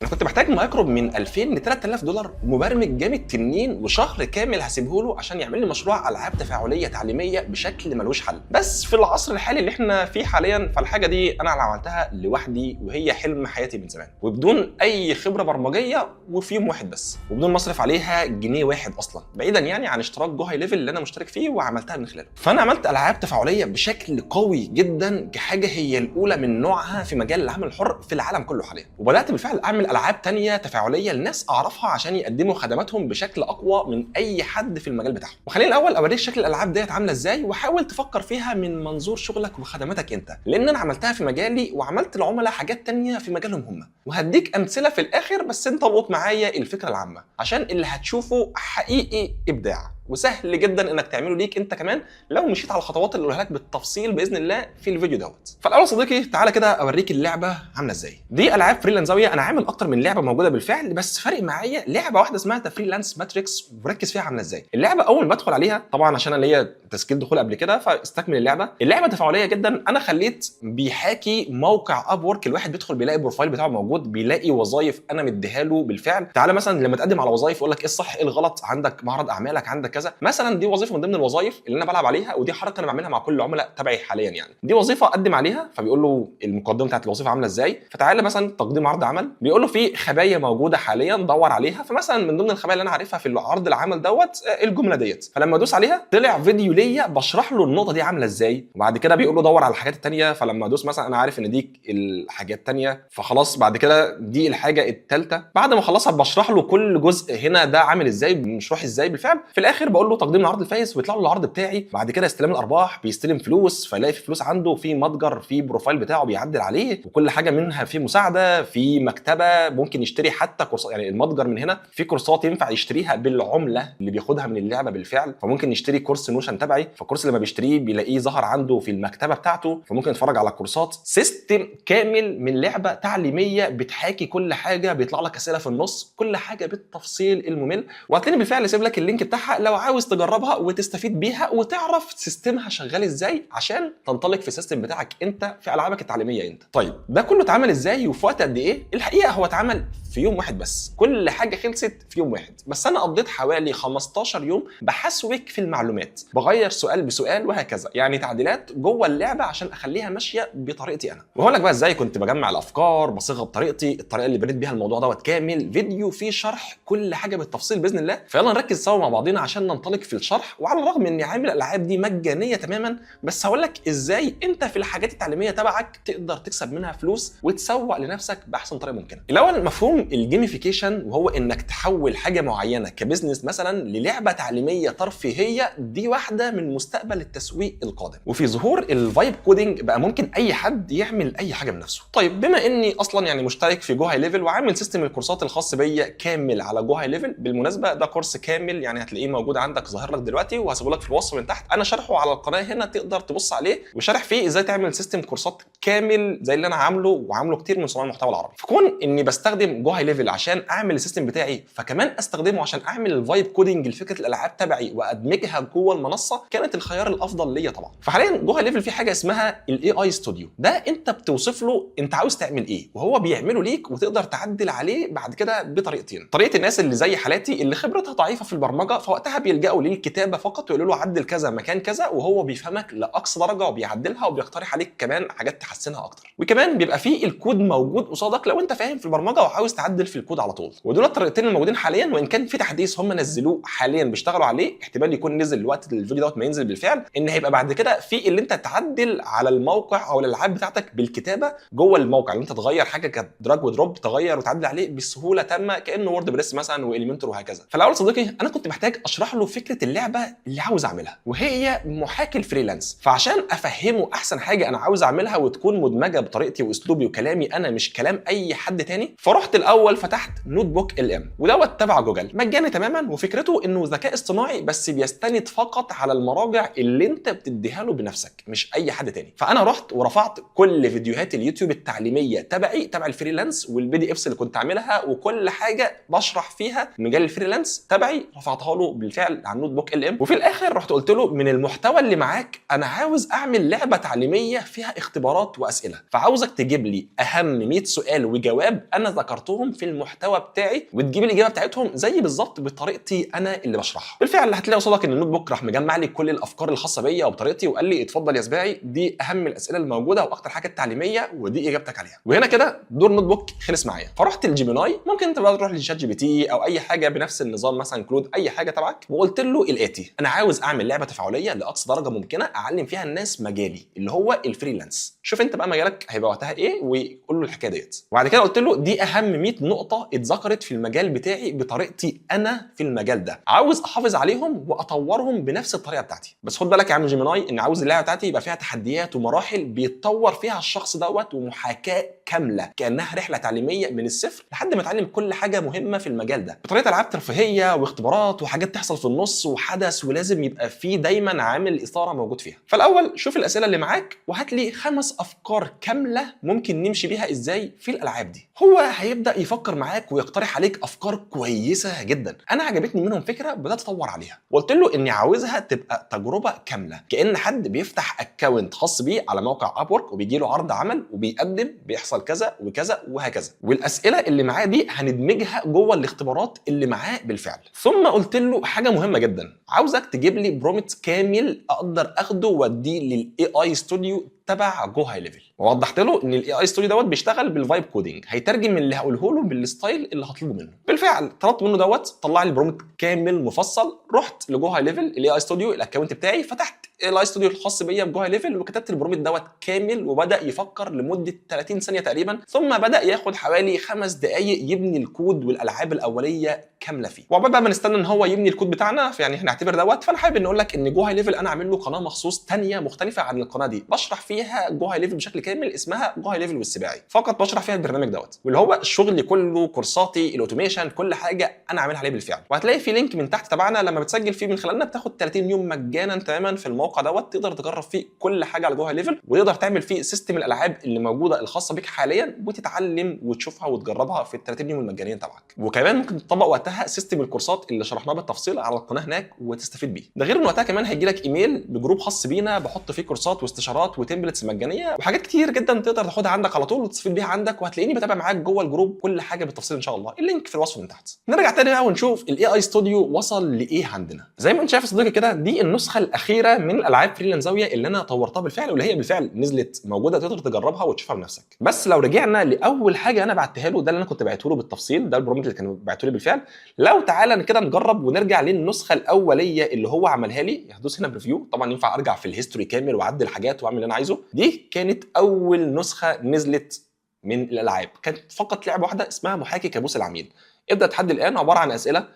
انا كنت محتاج ما يقرب من 2000 ل 3000 دولار مبرمج جامد تنين وشهر كامل هسيبه له عشان يعمل لي مشروع العاب تفاعليه تعليميه بشكل ملوش حل. بس في العصر الحالي اللي احنا فيه حاليا فالحاجه دي انا اللي عملتها لوحدي وهي حلم حياتي من زمان وبدون اي خبره برمجيه وفي يوم واحد بس وبدون مصرف عليها جنيه واحد اصلا، بعيدا يعني عن اشتراك جو هاي ليفل اللي انا مشترك فيه وعملتها من خلاله. فانا عملت العاب تفاعليه بشكل قوي جدا كحاجه هي الاولى من نوعها في مجال العمل الحر في العالم كله حاليا، وبدات بالفعل اعمل العاب تانية تفاعليه لناس اعرفها عشان يقدموا خدماتهم بشكل اقوى من اي حد في المجال بتاعهم. وخليني الاول اوريك شكل الالعاب ديت عامله ازاي وحاول تفكر فيها من منظور شغلك وخدماتك انت، لان انا عملتها في مجالي وعملت العملاء حاجات تانية في مجالهم هم، وهديك امثله في الاخر بس انت القط معايا الفكره العامه عشان اللي هتشوفه حقيقي ابداع وسهل جدا انك تعمله ليك انت كمان لو مشيت على الخطوات اللي قولها لك بالتفصيل باذن الله في الفيديو دوت. فالاول صديقي تعالى كده اوريك اللعبه عامله ازاي. دي العاب فريلانساويه، انا عامل اكتر من لعبه موجوده بالفعل بس فارق معايا لعبه واحده اسمها فريلانس ماتريكس وركز فيها عامله ازاي. اللعبه اول ما بدخل عليها طبعا عشان انا ليا تسجيل دخول قبل كده فاستكمل اللعبه تفاعليه جدا. انا خليت بيحاكي موقع اب وورك، الواحد بيدخل بيلاقي البروفايل بتاعه موجود، بيلاقي وظايف انا مديها له بالفعل. تعالى مثلا لما تقدم على وظايف يقول لك ايه الصح ايه الغلط، عندك معرض اعمالك عندك كذا مثلا، دي وظيفه من ضمن الوظائف اللي انا بلعب عليها ودي حركه انا بعملها مع كل العملاء تبعي حاليا. يعني دي وظيفه اقدم عليها فبيقول له المقدمه بتاعت الوظيفه عامله ازاي، فتعالى مثلا تقديم عرض عمل بيقول له في خبايا موجوده حاليا دور عليها، فمثلا من ضمن الخبايا اللي انا عارفها في عرض العمل دوت الجمله ديت، فلما ادوس عليها طلع فيديو ليا بشرح له النقطه دي عامله ازاي، وبعد كده بيقول له دور على الحاجات الثانيه، فلما ادوس مثلا انا عارف ان دي الحاجات الثانيه فخلاص بعد كده دي الحاجه الثالثه، بعد ما اخلصها بشرح له كل جزء هنا ده عامل ازاي مشروح ازاي بالفعل. في الاخر بقول له تقديم العرض الفايز ويطلع له العرض بتاعي، بعد كده استلام الارباح بيستلم فلوس فيلاقي في فلوس عنده في متجر في بروفايل بتاعه بيعدل عليه وكل حاجه منها في مساعده في مكتبه ممكن يشتري حتى كورسات، يعني المتجر من هنا في كورسات ينفع يشتريها بالعمله اللي بياخدها من اللعبه بالفعل، فممكن يشتري كورس نوشن تبعي فالكورس لما بيشتريه بيلاقيه ظهر عنده في المكتبه بتاعته فممكن يتفرج على كورسات. سيستم كامل من لعبه تعليميه بتحاكي كل حاجه، بيطلع لك اسئله في النص كل حاجه بالتفصيل الممل، وهتلاقيني بالفعل سيب لك اللينك بتاعها لو عاوز تجربها وتستفيد بيها وتعرف سيستمها شغال ازاي عشان تنطلق في السيستم بتاعك انت في العابك التعليميه انت. طيب ده كله اتعمل ازاي وفي وقت قد ايه؟ الحقيقه هو اتعمل في يوم واحد بس، كل حاجه خلصت في يوم واحد، بس انا قضيت حوالي 15 يوم بحسوك في المعلومات، بغير سؤال بسؤال وهكذا، يعني تعديلات جوه اللعبه عشان اخليها ماشيه بطريقتي انا. وهقول لك بقى ازاي كنت بجمع الافكار بصيغه بطريقتي، الطريقه اللي بنيت بيها الموضوع دوت كامل، فيديو فيه شرح كل حاجه بالتفصيل باذن الله. فيلا نركز سوا مع بعضينا عشان ننطلق في الشرح. وعلى الرغم اني عامل الالعاب دي مجانيه تماما بس هقول لك ازاي انت في الحاجات التعليميه تبعك تقدر تكسب منها فلوس وتسوق لنفسك باحسن طريقه ممكنه. الاول مفهوم الجيميفيكيشن وهو انك تحول حاجه معينه كبزنس مثلا للعبه تعليميه ترفيهيه، دي واحده من مستقبل التسويق القادم. وفي ظهور الفايب كودينج بقى ممكن اي حد يعمل اي حاجه بنفسه. طيب بما اني اصلا يعني مشترك في جو هاي ليفل وعامل سيستم الكورسات الخاص بيا كامل على جو هاي ليفل، بالمناسبه ده كورس كامل يعني هتلاقيه موجود عندك ظاهر لك دلوقتي وهسيبه لك في الوصف من تحت، انا شرحه على القناه هنا تقدر تبص عليه وشارح فيه ازاي تعمل سيستم كورسات كامل زي اللي انا عامله وعامله كتير من صناع المحتوى العربي. فكون اني بستخدم جو هاي ليفل عشان اعمل السيستم بتاعي فكمان استخدمه عشان اعمل الفايب كودينج لفكره الالعاب تبعي وادمجها جوه المنصه، كانت الخيار الافضل ليا طبعا. فحاليا جو هاي ليفل في حاجه اسمها الاي اي ستوديو، ده انت بتوصف له انت عاوز تعمل ايه وهو بيعمله ليك وتقدر تعدل عليه بعد كده بطريقتين. طريقه الناس اللي زي حالاتي اللي خبرتها ضعيفه في البرمجه فوقتها بيلجأوا للكتابه فقط ويقولوا له عدل كذا مكان كذا وهو بيفهمك لاقصى درجه وبيعدلها وبيقترح عليك كمان حاجات تحسنها اكتر، وكمان بيبقى فيه الكود موجود قصادك لو انت فاهم في البرمجه وعاوز تعدل في الكود على طول. ودول الطريقتين الموجودين حاليا، وان كان في تحديث هم نزلوه حاليا بيشتغلوا عليه احتمال يكون نزل وقت الفيديو دوت ما ينزل بالفعل، ان هيبقى بعد كده في اللي انت تعدل على الموقع او الالعاب بتاعتك بالكتابه جوه الموقع، اللي انت تغير حاجه كدراج ودروب تغير وتعدل عليه بسهوله تامه كانه وورد بريس مثلا واليمنتور وهكذا. فالاول صديقي انا كنت محتاج اشرح له فكره اللعبه اللي عاوز اعملها وهي محاكي الفريلانس، فعشان افهمه احسن حاجه انا عاوز اعملها وتكون مدمجه بطريقتي واسلوبي وكلامي انا مش كلام اي حد تاني، فرحت الاول فتحت نوت بوك ال ام ودوت تبع جوجل مجاني تماما، وفكرته انه ذكاء اصطناعي بس بيستند فقط على المراجع اللي انت بتديها له بنفسك مش اي حد تاني. فانا رحت ورفعت كل فيديوهات اليوتيوب التعليميه تبع الفريلانس والبي دي افس اللي كنت عاملها وكل حاجه بشرح فيها مجال الفريلانس تبعي رفعتها له بالفعل على النوت بوك ال ام. وفي الاخر رحت قلت له من المحتوى اللي معاك انا عاوز اعمل لعبه تعليميه فيها اختبارات واسئله، فعاوزك تجيب لي اهم 100 سؤال وجواب انا ذكرتهم لهم في المحتوى بتاعي وتجيب الاجابه بتاعتهم زي بالظبط بطريقتي انا اللي بشرحها. بالفعل هتلاقي قصادك ان النوت بوك راح مجمع لي كل الافكار الخاصه بيا وبطريقتي وقال لي اتفضل يا سباعي، دي اهم الاسئله الموجوده واكتر حاجه تعليميه ودي اجابتك عليها. وهنا كده دور النوت بوك خلص معايا. فرحت لجيميناي، ممكن انت بقى تروح لشات جي بي تي او اي حاجه بنفس النظام مثلا كلود اي حاجه تبعك، وقلت له الاتي: انا عاوز اعمل لعبه تفاعليه لاقصى درجه ممكنه اعلم فيها الناس مجالي اللي هو الفريلانس. شوف انت بقى مجالك هيبقى وقتها ايه وقول له الحكايه ديت. وبعد كده قلت له دي اهم 100 نقطه اتذكرت في المجال بتاعي بطريقتي انا في المجال ده، عاوز احافظ عليهم واطورهم بنفس الطريقه بتاعتي. بس خد بالك يا عم جيميناي ان عاوز اللعبه بتاعتي يبقى فيها تحديات ومراحل بيتطور فيها الشخص دوت ومحاكاه كامله كانها رحله تعليميه من الصفر لحد ما يتعلم كل حاجه مهمه في المجال ده بطريقه العاب ترفيهيه واختبارات وحاجات تحصل في النص وحدث، ولازم يبقى فيه دايما عامل اثاره موجود فيها. فالاول شوف الاسئله اللي معاك وهات لي 5 افكار كامله ممكن نمشي بيها ازاي في الالعاب دي. هو هيبدا يفكر معاك ويقترح عليك افكار كويسه جدا. انا عجبتني منهم فكره بدات ادور عليها وقلت له اني عاوزها تبقى تجربه كامله كأن حد بيفتح اكونت خاص بيه على موقع ابورك وبيجي له عرض عمل وبيقدم بيحصل كذا وكذا وهكذا، والاسئله اللي معاه دي هندمجها جوه الاختبارات اللي معاه بالفعل. ثم قلت له حاجه مهمه جدا، عاوزك تجيب لي برومت كامل اقدر اخده واديه للاي اي ستوديو تبع جو هاي ليفل، ووضحت له ان الاي اي ستوديو دوت بيشتغل بالفايب كودينج، هيترجم اللي هقوله له بالستايل اللي هطلبه منه. بالفعل طلبت منه دوت طلع لي البرومت كامل مفصل. رحت لجو هاي ليفل الاي اي ستوديو الاكونت بتاعي، فتحت الاي ستوديو الخاص بيا بجو هاي ليفل وكتبت البرومت دوت كامل وبدا يفكر لمده 30 ثانيه تقريبا، ثم بدا ياخد حوالي 5 دقائق يبني الكود والالعاب الاوليه كامله فيه. وعقبال بقى ما نستنى ان هو يبني الكود بتاعنا فيعني هنعتبر دوت، فانا حابب ان اقول لك ان جو هاي ليفل انا عامل له قناه مخصوص ثانيه مختلفه عن القناه دي بشرح فيها جو هاي ليفل بشكل كامل، اسمها جو هاي ليفل والسباعي، فقط بشرح فيها البرنامج دوت واللي هو الشغل كله كورساتي الاوتوميشن كل حاجه انا عاملها عليه بالفعل. وهتلاقي في لينك من تحت تبعنا لما بتسجل فيه من خلالنا بتاخد 30 يوم مجانا تماما في الموقع دوت، تقدر تجرب فيه كل حاجه على جو هاي ليفل وتقدر تعمل فيه سيستم الالعاب اللي موجوده الخاصه بيك حاليا وتتعلم وتشوفها وتجربها في ال 30 يوم المجانيين تبعك. وكمان ممكن تطبق وقتها سيستم الكورسات اللي شرحناه بالتفصيل على القناه هناك وتستفيد بيه. ده غير ان وقتها كمان هيجي لك ايميل بجروب خاص بينا بحط فيه كورسات واستشارات وتمبلتس مجانيه وحاجات كتير جدا تقدر تاخدها عندك على طول وتستفيد بيها عندك، وهتلاقيني بتابع معاك جوه الجروب كل حاجه بالتفصيل ان شاء الله. اللينك في الوصف من تحت. نرجع تاني بقى ونشوف الاي اي ستوديو وصل لايه عندنا. زي ما انت شايف يا صديقي كده دي النسخه الاخيره من الالعاب فريلانس زاويه اللي انا طورتها بالفعل واللي هي بالفعل نزلت موجوده تقدر تجربها وتشوفها بنفسك. بس لو رجعنا لاول حاجه انا بعتها له، ده اللي انا كنت بعته له بالتفصيل، ده البرومت اللي كانوا بعته لي بالفعل. لو تعالى كده نجرب ونرجع للنسخه الاوليه اللي هو عملها لي، هدوس هنا بريفيو، طبعا ينفع ارجع في الهيستوري كامل واعدل حاجات واعمل اللي انا عايزه. دي كانت اول نسخه نزلت من الالعاب، كانت فقط لعبه واحده اسمها محاكي كابوس العميل. ابدا تحدي الان عباره عن اسئله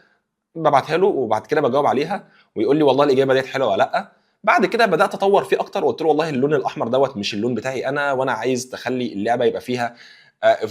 ببعتها له وبعد كده بجاوب عليها ويقول لي والله الاجابه ديت حلوه ولا لا. بعد كده بدات اطور فيه اكتر وقلت له والله اللون الاحمر دوت مش اللون بتاعي انا، وانا عايز تخلي اللعبه يبقى فيها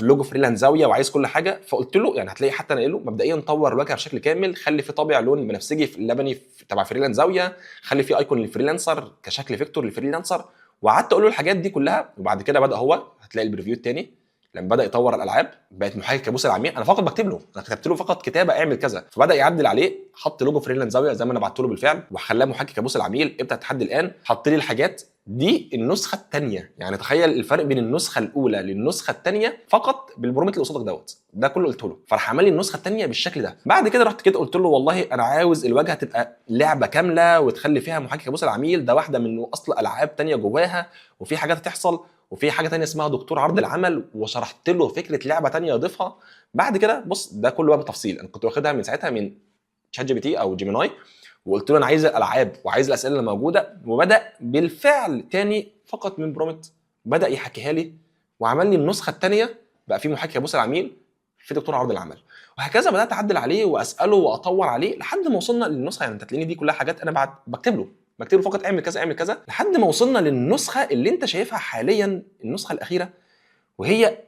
لوجو فريلانس زاويه وعايز كل حاجه. فقلت له يعني هتلاقي حتى انا قايل له مبدئيا طور الواجهه بشكل كامل، خلي في طابع لون بنفسجي في اللبني تبع فريلانس زاويه، خلي في ايكون للفريلانسر كشكل فيكتور للفريلانسر، وقعدت اقول له الحاجات دي كلها. وبعد كده بدا هو هتلاقي البريفيو الثاني لما بدا يطور الالعاب بقت محاكي كابوس العميل، انا فقط بكتب له، انا كتبت له فقط كتابه اعمل كذا، فبدا يعدل عليه، حط لوجو فريلانس زاويه زي ما انا بعته له بالفعل وخلاه محاكي كابوس العميل. ابدا التحدي الان، حط لي الحاجات دي النسخه الثانيه، يعني تخيل الفرق بين النسخه الاولى للنسخه الثانيه فقط بالبرومت اللي قصادك دوت، ده كله قلت له، فراح عمل لي النسخه الثانيه بالشكل ده. بعد كده رحت كده قلت له والله انا عاوز الواجهه تبقى لعبه كامله وتخلي فيها محاكي كابوس العميل، ده واحده من اصل العاب ثانيه جواها وفي حاجات هتحصل وفي حاجه ثانيه اسمها دكتور عرض العمل، وشرحت له فكره لعبه ثانيه اضيفها. بعد كده بص ده كله بقى بالتفصيل، انا كنت واخدها من ساعتها من شات جي بي تي او جيميناي، وقلت له انا عايز الالعاب وعايز الاسئله اللي موجوده، وبدا بالفعل تاني فقط من برومت بدا يحكيها لي وعمل لي النسخه الثانيه بقى في محاكي كابوس العميل في دكتور عرض العمل، وهكذا بدات اعدل عليه واساله واطور عليه لحد ما وصلنا للنسخه. يعني انت تلاقيني دي كلها حاجات انا بعد بكتب له فقط اعمل كذا اعمل كذا لحد ما وصلنا للنسخه اللي انت شايفها حاليا، النسخه الاخيره، وهي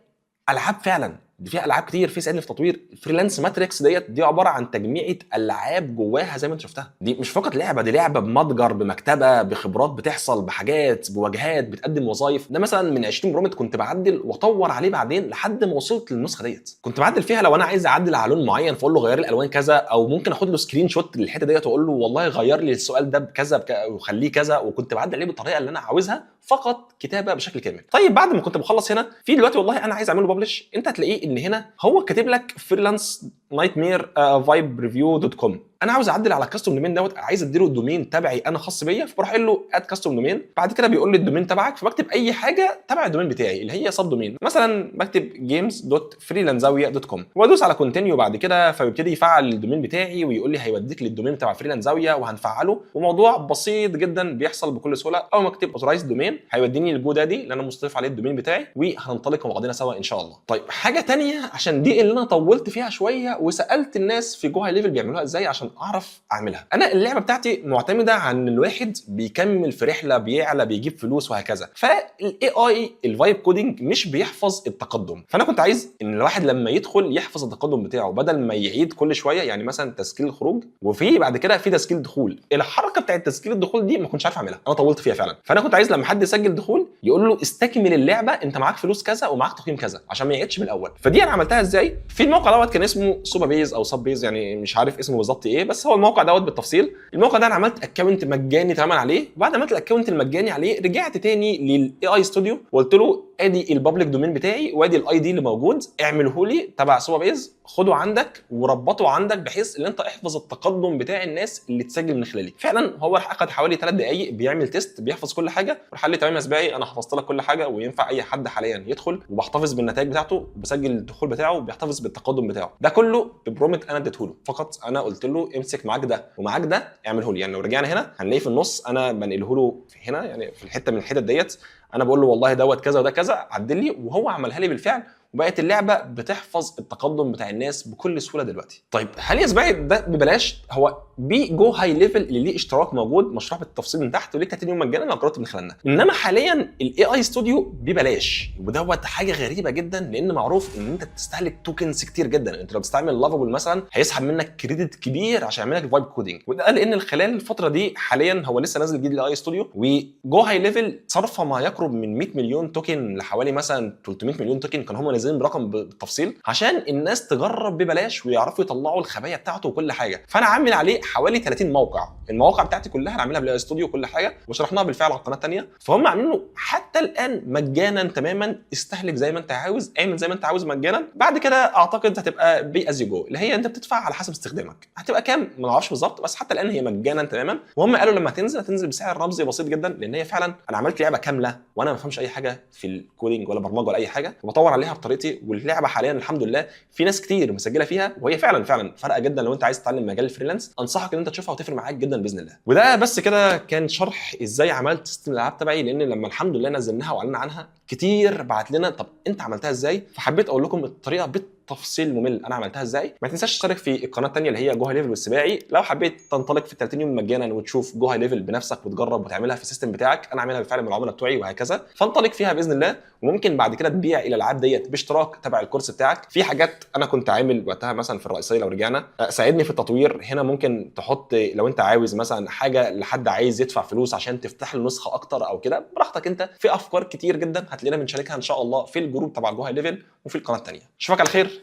العاب فعلا. دي فيها العاب كتير في سن في تطوير. فريلانس ماتريكس دي عباره عن تجميعه العاب جواها زي ما انت شفتها، دي مش فقط لعبه، دي لعبه بمتجر بمكتبه بخبرات بتحصل بحاجات بواجهات بتقدم وظائف. ده مثلا من 20 برومت كنت بعدل واطور عليه بعدين لحد ما وصلت للنسخه ديت. كنت بعدل فيها لو انا عايز اعدل على لون معين فاقول له غير لي الالوان كذا، او ممكن اخد له سكرين شوت للحته ديت واقول له والله غير لي السؤال ده بكذا وخليه كذا، وكنت بعدل عليه بالطريقه اللي انا عاوزها فقط كتابه بشكل كامل. طيب بعد ما كنت بخلص هنا في دلوقتي والله انا عايز اعمل له ببلش، انت هتلاقيه ايه؟ ان هنا هو كاتب لك فريلانس نايتمير فايب ريفيو دوت كوم. انا عاوز اعدل على الكاستوم دومين دوت، عايز اديله الدومين تبعي انا خاص بيا، فبروح قايل له اد كاستوم دومين. بعد كده بيقول لي الدومين تبعك، فبكتب اي حاجه تبع الدومين بتاعي اللي هي سب دومين، مثلا بكتب games.freelanzawia.com وادوس على كونتينيو بعد كده، فبيبتدي يفعل الدومين بتاعي ويقول لي هيوديك للدومين تبع فريلانزاويا وهنفعله. وموضوع بسيط جدا بيحصل بكل سهوله. اول ما اكتب اوثرايز دومين هيوديني للجودادي اللي انا مستضيف عليه الدومين بتاعي، وهننطلق مع بعضنا سوا ان شاء الله. طيب حاجه ثانيه عشان دي اللي انا طولت فيها شويه وسالت الناس في جو هاي ليفل بيعملوها ازاي عشان اعرف اعملها. انا اللعبه بتاعتي معتمده عن الواحد بيكمل في رحله، بيعلى، بيجيب فلوس وهكذا. فالاي اي الفايب كودينج مش بيحفظ التقدم، فانا كنت عايز ان الواحد لما يدخل يحفظ التقدم بتاعه بدل ما يعيد كل شويه. يعني مثلا تسجيل الخروج وفي بعد كده في تسجيل دخول، الحركه بتاعت تسجيل الدخول دي ما كنتش عارف اعملها، انا طولت فيها فعلا. فانا كنت عايز لما حد يسجل دخول يقول له استكمل اللعبه، انت معاك فلوس كذا ومعاك تقييم كذا، عشان ما يعيدش من الاول. فدي انا عملتها ازاي؟ في الموقع دوت كان اسمه سوبر بيز او سب بيز، يعني مش عارف اسمه بالظبط ايه، بس هو الموقع دوت بالتفصيل. الموقع ده انا عملت اكونت مجاني تماما عليه، وبعد ما عملت الاكونت المجاني عليه رجعت تاني للاي اي ستوديو وقلت له ادي البابليك دومين بتاعي وادي الاي دي اللي موجود، اعمله لي تبع سوبر بيز، خده عندك وربطه عندك بحيث ان انت احفظ التقدم بتاع الناس اللي تسجل من خلالي. فعلا هو اخد حوالي 3 دقائق بيعمل تيست، بيحفظ كل حاجه، راح قال لي تمام يا سباعي انا حفظت لك كل حاجه وينفع اي حد حاليا يدخل، وبحتفظ بالنتائج بتاعته وبسجل الدخول بتاعه وبيحتفظ بالتقدم بتاعه. ده كله ببرومت انا اديته له، فقط انا قلت له امسك معاك ده ومعاك ده اعمله لي. يعني لو رجعنا هنا هنلاقي في النص انا بنقله له هنا، يعني في الحته من الحتت ديت انا بقول له والله دوت كذا وده كذا عدل لي، وهو عملها لي بالفعل، وبقت اللعبه بتحفظ التقدم بتاع الناس بكل سهوله دلوقتي. طيب هل يا سباعي ده ببلاش؟ هو بجو هاي ليفل اللي ليه اشتراك موجود مشروع بالتفصيل من تحت وليه 30 يوم مجانا لو جربت من خلالنا، انما حاليا الاي اي ستوديو ببلاش، ودوت حاجه غريبه جدا لان معروف ان انت بتستهلك توكنز كتير جدا. انت لو بتستعمل لافابل مثلا هيسحب منك كريدت كبير عشان يعمل لك فايب كودينج، وده لان خلال الفتره دي حاليا هو لسه نازل جديد الاي ستوديو، وجو هاي ليفل صرفه ما يقرب من 100 مليون توكن لحوالي مثلا 300 مليون توكن، كانوا هم نازلين برقم بالتفصيل عشان الناس تجرب ببلاش ويعرفوا يطلعوا الخبايا بتاعته وكل حاجه. فانا عامل عليه حوالي 30 موقع، المواقع بتاعتي كلها انا عاملها بالاي ستوديو وكل حاجه، وشرحناها بالفعل على القناه الثانيه، فهم عاملينه حتى الان مجانا تماما. استهلك زي ما انت عاوز، اعمل زي ما انت عاوز مجانا. بعد كده اعتقد هتبقى بي از يو جو، اللي هي انت بتدفع على حسب استخدامك. هتبقى كام ما نعرفش بالظبط، بس حتى الان هي مجانا تماما. وهم قالوا لما هتنزل بسعر رمزي بسيط جدا، لان هي فعلا انا عملت لعبه كامله وانا ما بفهمش اي حاجه في الكودينج ولا برمجه ولا اي حاجه، وبطور عليها بطريقتي. واللعبه حاليا الحمد لله في ناس كتير مسجله فيها، وهي فعلا فارقه جدا. لو انت عايز تتعلم مجال الفريلانس انصحك ان انت تشوفها وتفرق معاك جدا باذن الله. وده بس كده كان شرح ازاي عملت سيستم الالعاب تبعي، لان لما الحمد لله نزلناها واعلنا عنها كتير بعت لنا طب انت عملتها ازاي، فحبيت اقول لكم الطريقه تفصيل ممل انا عملتها ازاي. ما تنساش تشترك في القناه الثانيه اللي هي جو هاي ليفل والسباعي لو حبيت تنطلق في 30 يوم مجانا وتشوف جو هاي ليفل بنفسك وتجرب وتعملها في السيستم بتاعك. انا عاملها بالفعل من العملاء بتوعي وهكذا، فانطلق فيها باذن الله. وممكن بعد كده تبيع الالعاب ديت باشتراك تبع الكورس بتاعك. في حاجات انا كنت عامل وقتها مثلا في الرئيسيه لو رجعنا ساعدني في التطوير. هنا ممكن تحط لو انت عاوز مثلا حاجه لحد عايز يدفع فلوس عشان تفتح له نسخه اكتر او كده، براحتك انت. في افكار كتير جدا هتلاقينا بنشاركها ان شاء الله في الجروب تبع جو هاي ليفل وفي القناه الثانيه. اشوفك على خير،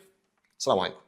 السلام عليكم.